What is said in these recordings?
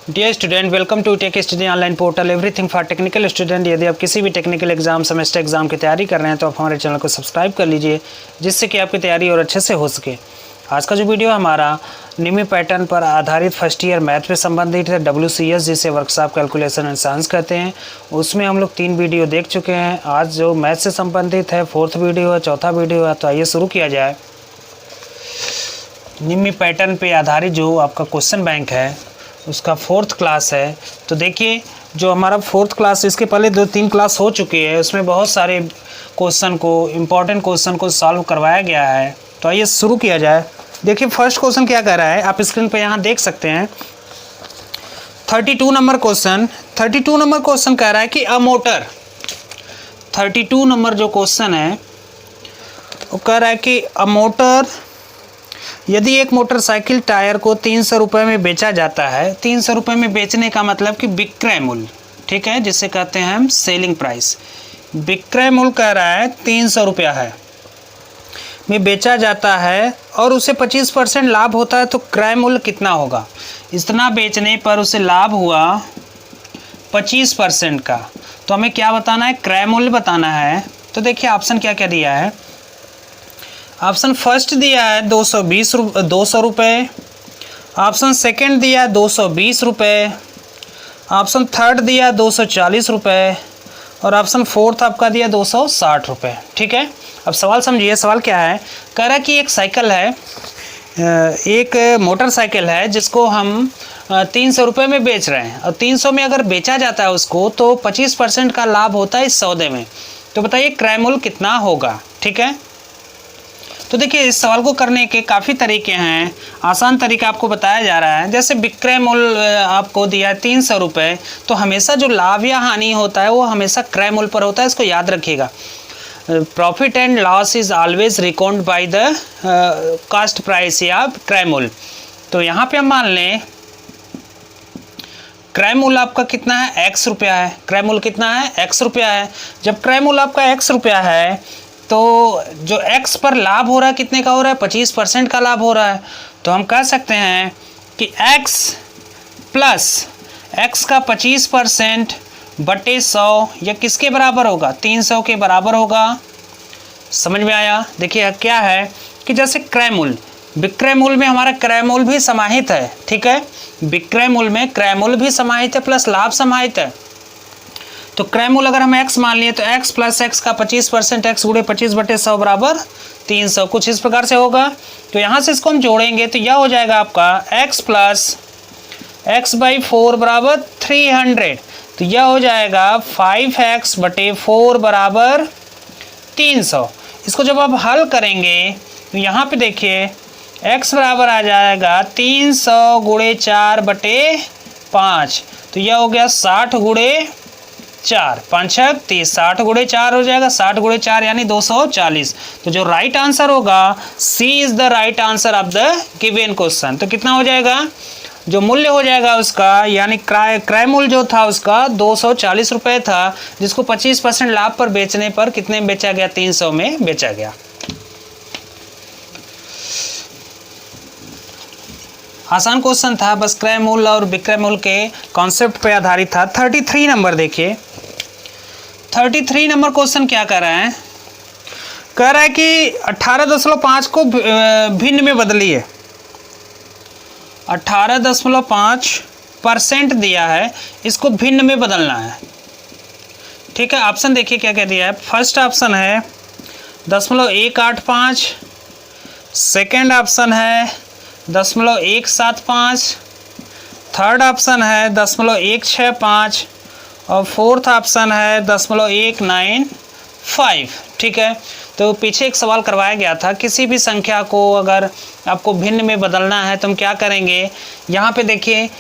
Dear student, welcome to tech study online portal everything for technical student. यदि आप किसी भी टेक्निकल एग्जाम सेमेस्टर एग्जाम की तैयारी कर रहे हैं तो आप हमारे चैनल को सब्सक्राइब कर लीजिए, जिससे कि आपकी तैयारी और अच्छे से हो सके। आज का जो वीडियो हमारा निमी पैटर्न पर आधारित फर्स्ट ईयर मैथ पे संबंधित है, WCS जिसे वर्कशॉप कैलकुलेशन एंड साइंस कहते हैं। उसमें हम लोग 3 वीडियो देख चुके हैं। आज जो मैथ से संबंधित है 4th वीडियो है, 4था वीडियो है। तो आइए शुरू किया जाए। निमी पैटर्न पे आधारित जो आपका क्वेश्चन बैंक है उसका 4th क्लास है। तो देखिए, जो हमारा 4th क्लास, इसके पहले 2-3 क्लास हो चुके हैं, उसमें बहुत सारे क्वेश्चन को, इम्पॉर्टेंट क्वेश्चन को सॉल्व करवाया गया है। तो आइए शुरू किया जाए। देखिए फर्स्ट क्वेश्चन क्या कह रहा है, आप स्क्रीन पे यहाँ देख सकते हैं। 32 नंबर क्वेश्चन कह रहा है कि अ मोटर, 32 नंबर जो क्वेश्चन है वो कह रहा है कि अ मोटर, यदि एक मोटरसाइकिल टायर को 300 रुपये में बेचा जाता है, 300 रुपये में बेचने का मतलब कि विक्रय मूल्य, ठीक है, जिसे कहते हैं हम सेलिंग प्राइस। विक्रय मूल्य कह रहा है 300 रुपया है में बेचा जाता है और उसे 25% लाभ होता है, तो क्रय मूल्य कितना होगा। इतना बेचने पर उसे लाभ हुआ 25% का, तो हमें क्या बताना है, क्रय मूल्य बताना है। तो देखिए ऑप्शन क्या क्या दिया है। ऑप्शन फर्स्ट दिया है 200 रुपये, ऑप्शन सेकंड दिया 220 रुपये, ऑप्शन थर्ड दिया 240 रुपये और ऑप्शन फोर्थ आपका दिया 260 रुपये। ठीक है, अब सवाल समझिए। सवाल क्या है, कह रहा है कि एक साइकिल है, एक मोटरसाइकिल है जिसको हम 300 रुपये में बेच रहे हैं और 300 में अगर बेचा जाता है उसको, तो 25% का लाभ होता है इस सौदे में। तो बताइए क्रय मूल्य कितना होगा। ठीक है, तो देखिए इस सवाल को करने के काफ़ी तरीके हैं। आसान तरीका आपको बताया जा रहा है। जैसे विक्रय मूल्य आपको दिया है 300 रुपये, तो हमेशा जो लाभ या हानि होता है वो हमेशा क्रय मूल्य पर होता है, इसको याद रखिएगा। Profit and loss is always record by the cost price या क्रय मूल्य। तो यहाँ पे हम मान लें क्रय मूल्य आपका कितना है, x रुपया है। क्रय मूल्य कितना है, x रुपया है। जब क्रय मूल्य आपका x रुपया है तो जो x पर लाभ हो रहा है कितने का हो रहा है, 25% का लाभ हो रहा है। तो हम कह सकते हैं कि x प्लस x का 25% बटे 100 यह किसके बराबर होगा, 300 के बराबर होगा। समझ में आया। देखिए क्या है कि जैसे क्रय मूल्य, विक्रय मूल्य में हमारा क्रय मूल्य भी समाहित है। ठीक है, विक्रय मूल्य में क्रय मूल्य भी समाहित है प्लस लाभ समाहित है। तो क्रय मूल्य अगर हम x मान लिए तो x प्लस x का 25%, x गुणे 25 बटे 100 बराबर 300, कुछ इस प्रकार से होगा। तो यहाँ से इसको हम जोड़ेंगे तो यह हो जाएगा आपका x प्लस x बाई 4 बराबर 300। तो यह हो जाएगा 5x बटे 4 बराबर 300। इसको जब आप हल करेंगे तो यहाँ पे देखिए x बराबर आ जाएगा 300 गुणे 4 बटे 5। तो यह हो गया 60 गुणे 4, 5 30, 60 गुणे 4 हो जाएगा, 60 गुणे 4 यानी 240। तो जो राइट आंसर होगा, C is the right answer of the given question. तो कितना हो जाएगा, जो मूल्य हो जाएगा उसका, यानी क्रय मूल्य जो था उसका 240 रुपये था, जिसको 25% लाभ पर बेचने पर कितने में बेचा गया, 300 में बेचा गया। आसान क्वेश्चन था, बस क्रय मूल्य और विक्रय मूल्य के कॉन्सेप्ट पे आधारित था। 33 नंबर देखिए, 33 नंबर क्वेश्चन क्या कर रहा है, कह रहा है कि 18.5 को भिन्न में बदलिए। 18.5% दिया है, इसको भिन्न में बदलना है। ठीक है, ऑप्शन देखिए क्या क्या दिया है। फर्स्ट ऑप्शन है 0.185, सेकेंड ऑप्शन है 0.175, थर्ड ऑप्शन है 0.165 और फोर्थ ऑप्शन है 0.195। ठीक है, तो पीछे एक सवाल करवाया गया था, किसी भी संख्या को अगर आपको भिन्न में बदलना है तो हम क्या करेंगे। यहाँ पे देखिए,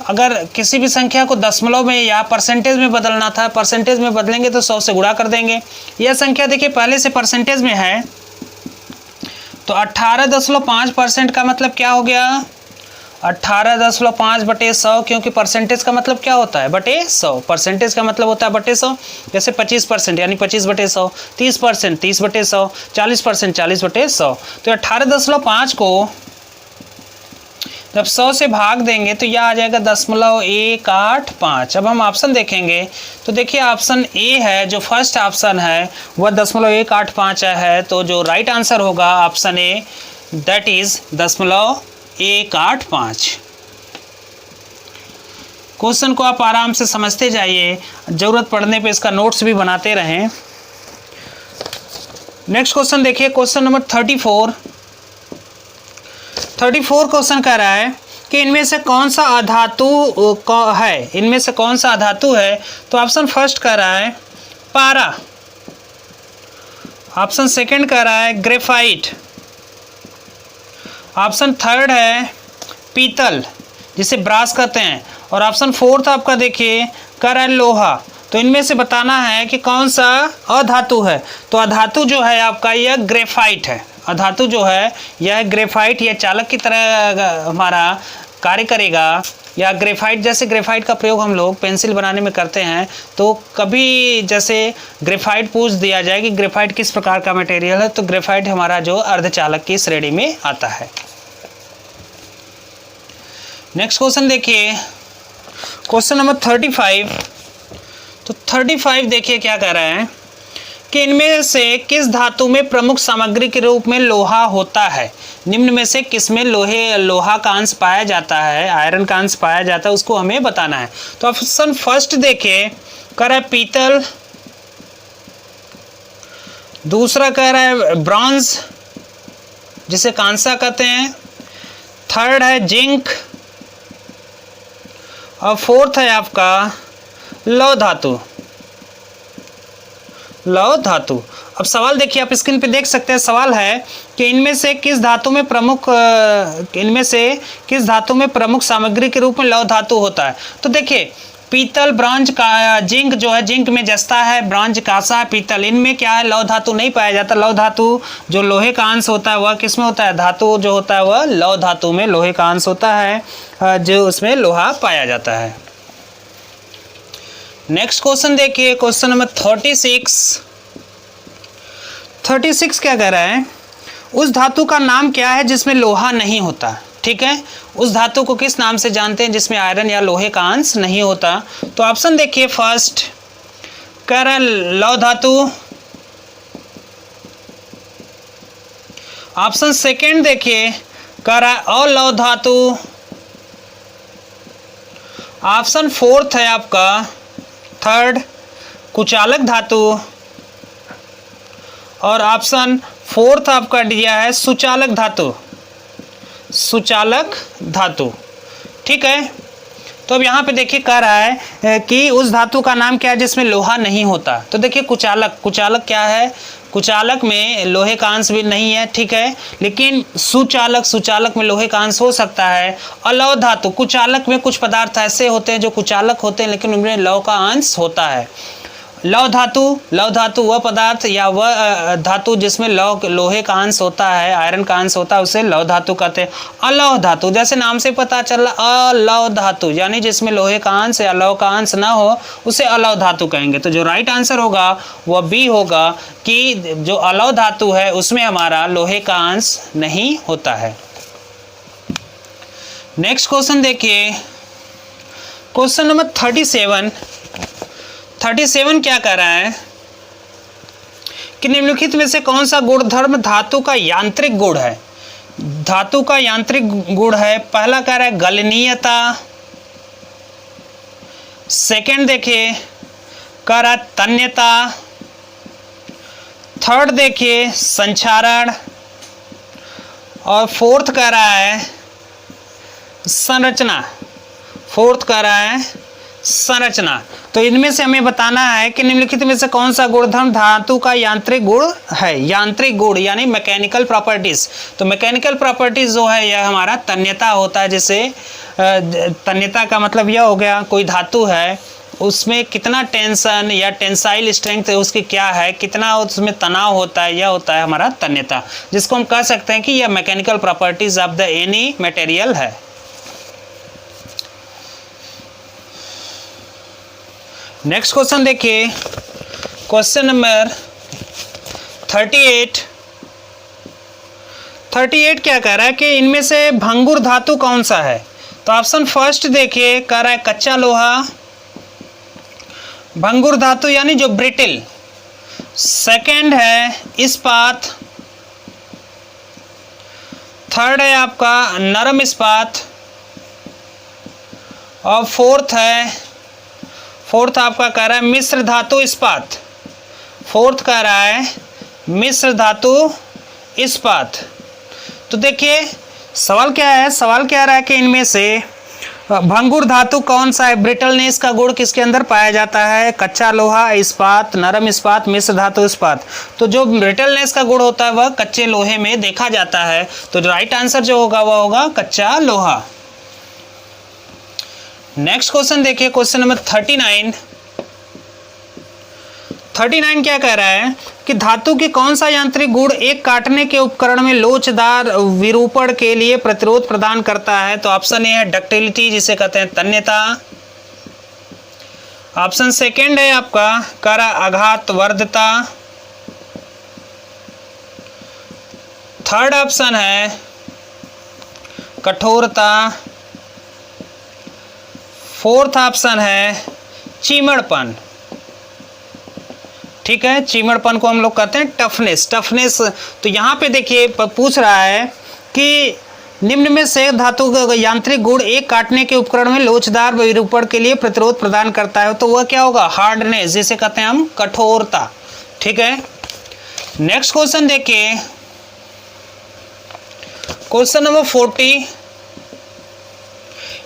अगर किसी भी संख्या को दशमलव में या परसेंटेज में बदलना था, परसेंटेज में बदलेंगे तो 100 से गुणा कर देंगे। यह संख्या देखिए पहले से परसेंटेज में है, तो 18.5% का मतलब क्या हो गया, 18.5 बटे 100, क्योंकि परसेंटेज का मतलब क्या होता है, बटे 100। परसेंटेज का मतलब होता है बटे 100। जैसे 25% यानी 25 बटे 100, 30% 30 बटे 100, 40% 40 बटे 100। तो 18.5 को जब 100 से भाग देंगे तो यह आ जाएगा 0.185। अब हम ऑप्शन देखेंगे तो देखिए ऑप्शन ए है, जो फर्स्ट ऑप्शन है वह 0.185 है। तो जो राइट आंसर होगा option A, that is 0.185। Question को आप आराम से समझते जाइए, ज़रूरत पड़ने पे इसका नोट्स भी बनाते रहें। नेक्स्ट क्वेश्चन देखिए, क्वेश्चन नंबर 34 क्वेश्चन कह रहा है कि इनमें से कौन सा अधातु है, इनमें से कौन सा अधातु है। तो ऑप्शन फर्स्ट कह रहा है पारा, ऑप्शन सेकंड कह रहा है ग्रेफाइट, ऑप्शन थर्ड है पीतल जिसे ब्रास कहते हैं, और ऑप्शन फोर्थ आपका देखिए कह रहा है लोहा। तो इनमें से बताना है कि कौन सा अधातु है। तो अधातु जो है आपका यह ग्रेफाइट है। अधातु जो है यह ग्रेफाइट, यह चालक की तरह हमारा कार्य करेगा। या ग्रेफाइट, जैसे ग्रेफाइट का प्रयोग हम लोग पेंसिल बनाने में करते हैं, तो कभी जैसे ग्रेफाइट पूछ दिया जाए कि ग्रेफाइट किस प्रकार का मटेरियल है, तो ग्रेफाइट हमारा जो अर्धचालक की श्रेणी में आता है। नेक्स्ट क्वेश्चन देखिए, क्वेश्चन नंबर 35। तो 35 देखिए क्या कह रहा है कि इनमें से किस धातु में प्रमुख सामग्री के रूप में लोहा होता है। निम्न में से किस में लोहा का अंश पाया जाता है, आयरन का अंश पाया जाता है, उसको हमें बताना है। तो ऑप्शन फर्स्ट देखिए कह रहा है पीतल, दूसरा कह रहा है ब्रॉन्ज जिसे कांसा कहते हैं, थर्ड है जिंक, और फोर्थ है आपका लौह धातु। लौह धातु। अब सवाल देखिए, आप स्क्रीन पे देख सकते हैं, सवाल है कि इनमें से किस धातु में प्रमुख सामग्री के रूप में लौह धातु होता है। तो देखिए पीतल, ब्रॉन्ज का, जिंक जो है, जिंक में जस्ता है, ब्रॉन्ज कांसा है, पीतल, इनमें क्या है लौह धातु नहीं पाया जाता। लौह धातु जो लोहे का अंश होता है वह किस में होता है, धातु जो होता है वह लौह धातु में लोहे का अंश होता है, जो उसमें लोहा पाया जाता है। नेक्स्ट क्वेश्चन देखिए, क्वेश्चन नंबर 36 क्या कह रहा है, उस धातु का नाम क्या है जिसमें लोहा नहीं होता। ठीक है, उस धातु को किस नाम से जानते हैं जिसमें आयरन या लोहे का अंश नहीं होता। तो ऑप्शन देखिए, फर्स्ट कह रहा है लौह धातु, ऑप्शन सेकंड देखिए कह रहा है अलौह धातु, ऑप्शन फोर्थ है आपका थर्ड कुचालक धातु, और ऑप्शन फोर्थ आपका दिया है सुचालक धातु। सुचालक धातु। ठीक है, तो अब यहाँ पे देखिए कह रहा है कि उस धातु का नाम क्या है जिसमें लोहा नहीं होता। तो देखिए कुचालक, कुचालक क्या है, कुचालक में लोहे का अंश भी नहीं है। ठीक है, लेकिन सुचालक, सुचालक में लोहे का अंश हो सकता है। अलौह धातु, कुचालक में कुछ पदार्थ ऐसे होते हैं जो कुचालक होते हैं लेकिन उनमें लौह का अंश होता है। लौह धातु, लौह धातु वह पदार्थ या वह धातु जिसमें लोहे का अंश होता है, आयरन का अंश होता है, उसे लौह धातु कहते हैं। अलौह धातु, जैसे नाम से पता चल रहा अलौह धातु, यानी जिसमें लोहे का अंश या लौह का अंश ना हो उसे अलौह धातु कहेंगे। तो जो राइट आंसर होगा वह बी होगा कि जो अलौह धातु है उसमें हमारा लोहे का अंश नहीं होता है। नेक्स्ट क्वेश्चन देखिए, क्वेश्चन नंबर 37 क्या कह रहा है कि निम्नलिखित में से कौन सा गुणधर्म धातु का यांत्रिक गुण है। धातु का यांत्रिक गुण है, पहला कह रहा है गलनीयता, सेकंड देखिए कह रहा है तन्यता, थर्ड देखिए संचारण, और फोर्थ कह रहा है संरचना। फोर्थ कह रहा है संरचना। तो इनमें से हमें बताना है कि निम्नलिखित में से कौन सा गुणधर्म धातु का यांत्रिक गुण है। यांत्रिक गुण यानी मैकेनिकल प्रॉपर्टीज। तो मैकेनिकल प्रॉपर्टीज जो है यह हमारा तन्यता होता है। जैसे तन्यता का मतलब यह हो गया, कोई धातु है उसमें कितना टेंशन या टेंसाइल स्ट्रेंथ है उसकी क्या है, कितना उसमें तनाव होता है, यह होता है हमारा तन्यता, जिसको हम कह सकते हैं कि यह mechanical properties of the any material है। नेक्स्ट क्वेश्चन देखिए, क्वेश्चन नंबर 38 38 क्या कह रहा है कि इनमें से भंगुर धातु कौन सा है? तो ऑप्शन फर्स्ट देखिए, कह रहा है कच्चा लोहा, भंगुर धातु यानी जो ब्रिटिल। सेकंड है इस्पात, थर्ड है आपका नरम इस्पात, और फोर्थ आपका कह रहा है मिश्र धातु इस्पात। फोर्थ कह रहा है मिश्र धातु इस्पात। तो देखिए सवाल क्या है, सवाल क्या रहा है कि इनमें से भंगुर धातु कौन सा है, ब्रिटलनेस का गुण किसके अंदर पाया जाता है? कच्चा लोहा, इस्पात, नरम इस्पात, मिश्र धातु इस्पात। तो जो ब्रिटलनेस का गुण होता है वह कच्चे लोहे में देखा जाता है। तो राइट आंसर जो होगा वह होगा कच्चा लोहा। नेक्स्ट क्वेश्चन देखिए, क्वेश्चन नंबर 39 क्या कह रहा है कि धातु की कौन सा यांत्रिक गुण एक काटने के उपकरण में लोचदार विरूपण के लिए प्रतिरोध प्रदान करता है? तो ऑप्शन ए है डक्टिलिटी, जिसे कहते हैं तन्यता। ऑप्शन सेकंड है आपका कर आघातवर्धता। थर्ड ऑप्शन है कठोरता। फोर्थ ऑप्शन है चीमड़पन। ठीक है, चीमड़पन को हम लोग कहते हैं टफनेस। तो यहाँ पे देखिए पूछ रहा है कि निम्न में से धातु का यांत्रिक गुण एक काटने के उपकरण में लोचदार विरूपण के लिए प्रतिरोध प्रदान करता है। तो वह क्या होगा? हार्डनेस, जिसे कहते हैं हम कठोरता। ठीक है, नेक्स्ट क्वेश्चन देखिए, क्वेश्चन नंबर 40।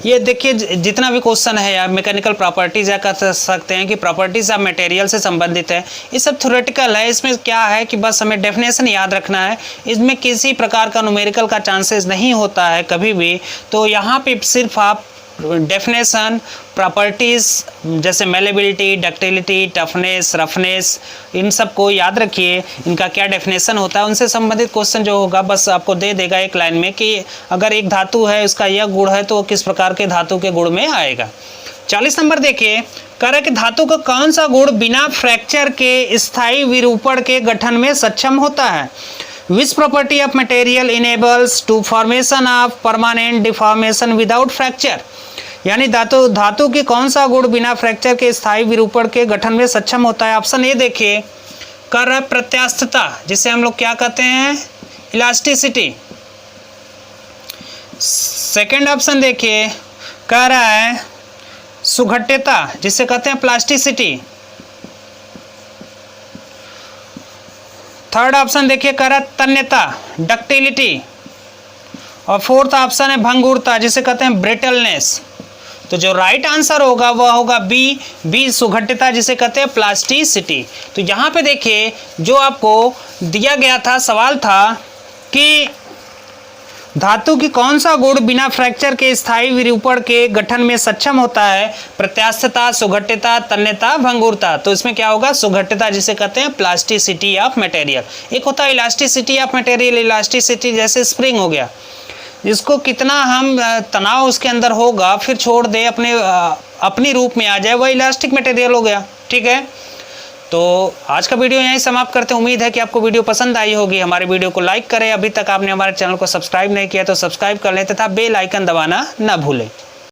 ये देखिए जितना भी क्वेश्चन है यार मैकेनिकल प्रॉपर्टीज या कह सकते हैं कि प्रॉपर्टीज ऑफ मटेरियल से संबंधित है, ये सब थ्योरेटिकल है। इसमें क्या है कि बस हमें डेफिनेशन याद रखना है, इसमें किसी प्रकार का न्यूमेरिकल का चांसेस नहीं होता है कभी भी। तो यहाँ पे सिर्फ आप डेफिनेशन, प्रॉपर्टीज जैसे मेलेबिलिटी, डक्टिलिटी, टफनेस, रफनेस, इन सब को याद रखिए, इनका क्या डेफिनेशन होता है, उनसे संबंधित क्वेश्चन जो होगा बस आपको दे देगा एक लाइन में कि अगर एक धातु है उसका यह गुण है तो किस प्रकार के धातु के गुण में आएगा। 40 नंबर देखिए, कह रहा है कि धातु का कौन सा गुण बिना फ्रैक्चर के स्थायी विरूपण के गठन में सक्षम होता है? Which property of material enables to formation of permanent deformation without fracture? यानी धातु की कौन सा गुण बिना फ्रैक्चर के स्थायी विरूपण के गठन में सक्षम होता है? ऑप्शन ए देखिए, कर रहा है प्रत्यास्थता, जिसे हम लोग क्या कहते हैं? इलास्टिसिटी। सेकंड ऑप्शन देखिए, कह रहा है सुघट्यता, जिसे कहते हैं प्लास्टिसिटी। थर्ड ऑप्शन देखिए, कह रहा है तन्यता, डक्टिलिटी। और फोर्थ ऑप्शन है भंगुरता, जिसे कहते हैं ब्रिटलनेस। तो जो राइट आंसर होगा वह होगा बी सुघट्यता, जिसे कहते हैं प्लास्टिसिटी। तो यहाँ पे देखिए जो आपको दिया गया था, सवाल था कि धातु की कौन सा गुण बिना फ्रैक्चर के स्थायी विरूपण के गठन में सक्षम होता है? प्रत्यास्थता, सुघट्यता, तन्यता, भंगुरता। तो इसमें क्या होगा? सुघट्यता, जिसे कहते हैं प्लास्टिसिटी ऑफ मटेरियल। एक होता है इलास्टिसिटी ऑफ मटेरियल, इलास्टिसिटी जैसे स्प्रिंग हो गया, जिसको कितना हम तनाव उसके अंदर होगा फिर छोड़ दे अपनी रूप में आ जाए, वह इलास्टिक मटेरियल हो गया। ठीक है, तो आज का वीडियो यहीं समाप्त करते हैं। उम्मीद है कि आपको वीडियो पसंद आई होगी। हमारे वीडियो को लाइक करें, अभी तक आपने हमारे चैनल को सब्सक्राइब नहीं किया तो सब्सक्राइब कर लें तथा बेल आइकन दबाना ना भूलें।